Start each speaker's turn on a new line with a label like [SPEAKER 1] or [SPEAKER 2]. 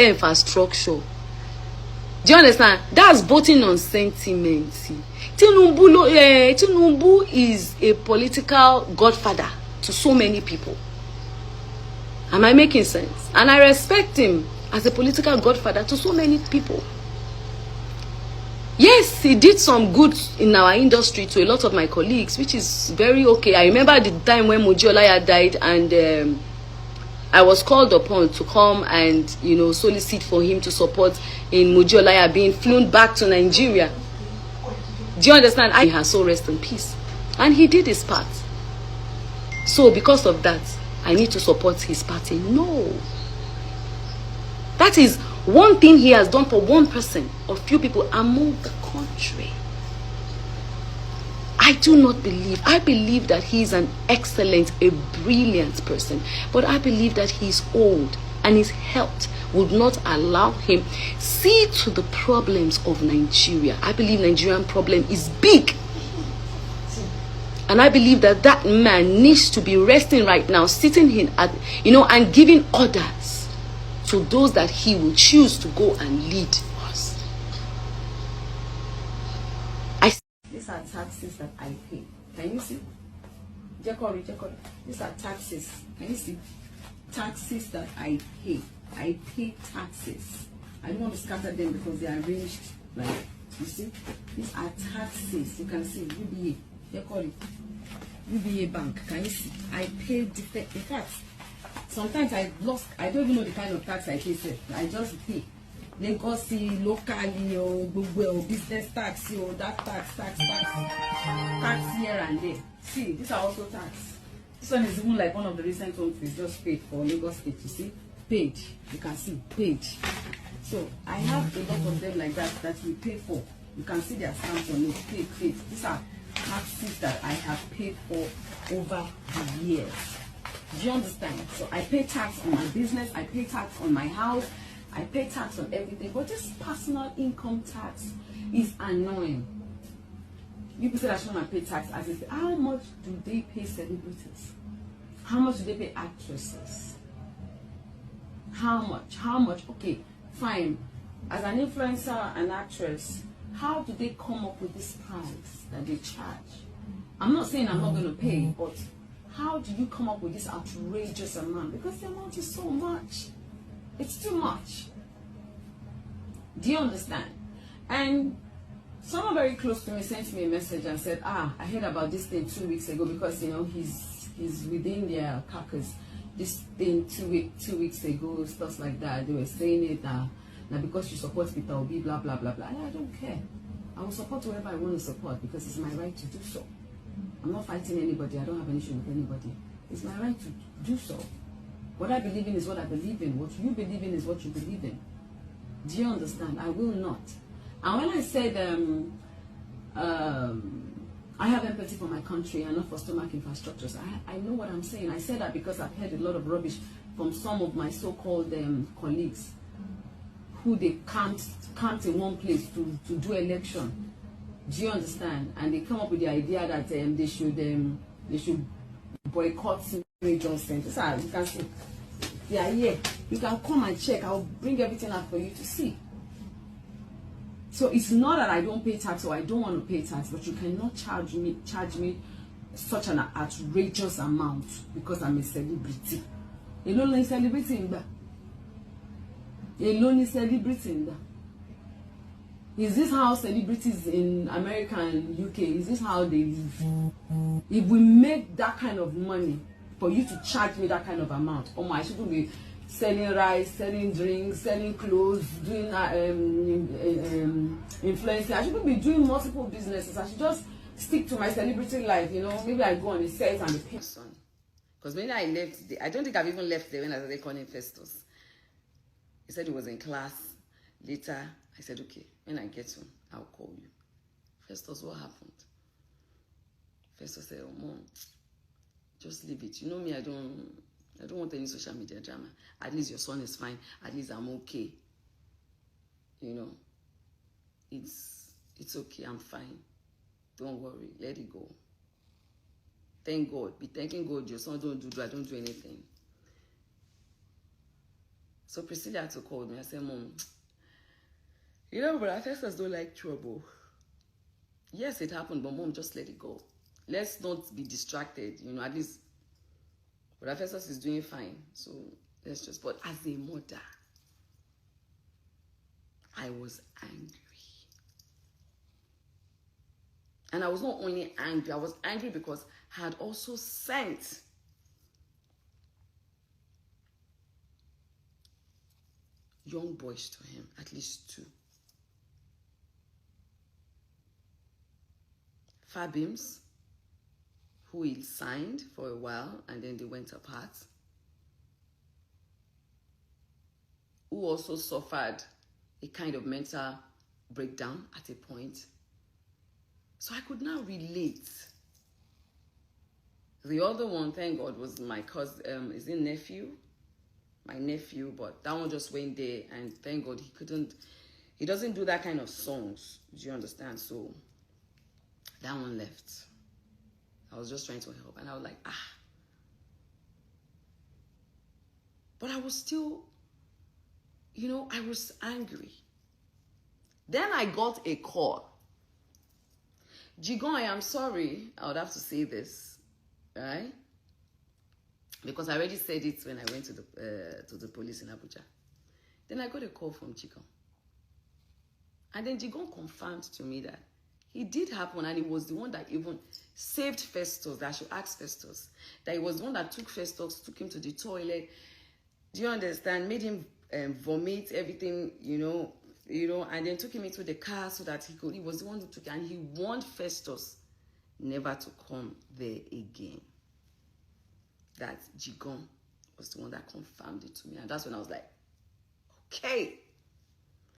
[SPEAKER 1] infrastructure. Do you understand? That's voting on sentiment. Tinubu is a political godfather to so many people. Am I making sense? And I respect him as a political godfather to so many people. Yes, he did some good in our industry to a lot of my colleagues, which is very okay. I remember the time when Moji Olaya died, and I was called upon to come and, solicit for him to support in Moji Olaya being flown back to Nigeria. Do you understand? He has so rest in peace. And he did his part. So because of that, I need to support his party. No. That is one thing he has done for one person or few people among the country. I believe that he is an excellent, a brilliant person. But I believe that he's old and his health would not allow him see to the problems of Nigeria. I believe Nigerian problem is big. And I believe that that man needs to be resting right now, sitting in at, and giving orders to those that he will choose to go and lead us. These are taxes that I pay. Can you see? Jekori. These are taxes. Can you see? Taxes that I pay. I pay taxes. I don't want to scatter them because they are arranged like, you see? These are taxes. You can see UBA. Jekori. UBA bank. Can you see? I pay different. In fact, sometimes I don't even know the kind of tax I pay. I just pay. Legacy, locally, or business tax, or that tax here and there. See, these are also tax. This one is even like one of the recent ones we just paid for Lagos State. You see, paid. You can see paid. So I have a lot of them like that we pay for. You can see their stamps on it. Paid. These are taxes that I have paid for over the years. Do you understand? So I pay tax on my business. I pay tax on my house. I pay tax on everything, but this personal income tax is annoying. People say I shouldn't pay tax. As if, how much do they pay celebrities? How much do they pay actresses? How much? Okay, fine. As an influencer and actress, how do they come up with this price that they charge? I'm not saying I'm not going to pay, but how do you come up with this outrageous amount? Because the amount is so much. It's too much. Do you understand? And someone very close to me sent me a message and said, I heard about this thing 2 weeks ago because, he's within their caucus. This thing 2 weeks ago, stuff like that. They were saying it now because you support Peter Obi, blah, blah, blah, blah. I don't care. I will support whoever I want to support because it's my right to do so. I'm not fighting anybody. I don't have an issue with anybody. It's my right to do so. What I believe in is what I believe in. What you believe in is what you believe in. Do you understand? I will not. And when I said I have empathy for my country and not for stomach infrastructures, I know what I'm saying. I said that because I've heard a lot of rubbish from some of my so-called colleagues who they camped in one place to do election. Do you understand? And they come up with the idea that they should boycott Johnson. This is you can see. Yeah, you can come and check. I'll bring everything out for you to see. So it's not that I don't pay tax or I don't want to pay tax, but you cannot charge me such an outrageous amount because I'm a celebrity. Alone celebrating that. Alone celebrating that. Is this how celebrities in America and UK, is this how they live? If we make that kind of money, for you to charge me that kind of amount, I shouldn't be selling rice, selling drinks, selling clothes, doing influencing. I shouldn't be doing multiple businesses. I should just stick to my celebrity life, Maybe I go on the set and the person. Because when I left, I don't think I've even left there when I started calling Festus. He said he was in class. Later, I said, okay, when I get home, I'll call you. Festus, what happened? Festus said, oh, Mom, just leave it. You know me, I don't want any social media drama. At least your son is fine. At least I'm okay. It's okay. I'm fine. Don't worry. Let it go. Thank God. Be thanking God. Your son don't do anything. So Priscilla had to call me. I said, Mom, you know, but Festus don't like trouble. Yes, it happened, but Mom, just let it go. Let's not be distracted. You know, at least but Festus is doing fine. So let's just, but as a mother, I was angry. And I was not only angry, I was angry because I had also sent young boys to him, at least 2. Fabims, who he signed for a while and then they went apart, who also suffered a kind of mental breakdown at a point. So I could now relate. The other one, thank God, was my cousin, is it nephew? My nephew, but that one just went there, and thank God he doesn't do that kind of songs. Do you understand? So that one left. I was just trying to help, and I was like, But I was still, I was angry. Then I got a call. Jigon, I am sorry. I would have to say this, right? Because I already said it when I went to the police in Abuja. Then I got a call from Jigon. And then Jigon confirmed to me that it did happen, and it was the one that even saved Festus, that I should ask Festus. That it was the one that took Festus, took him to the toilet. Do you understand? Made him vomit everything, and then took him into the car so that he was the one who took it, and he warned Festus never to come there again. That Jigon was the one that confirmed it to me. And that's when I was like, okay.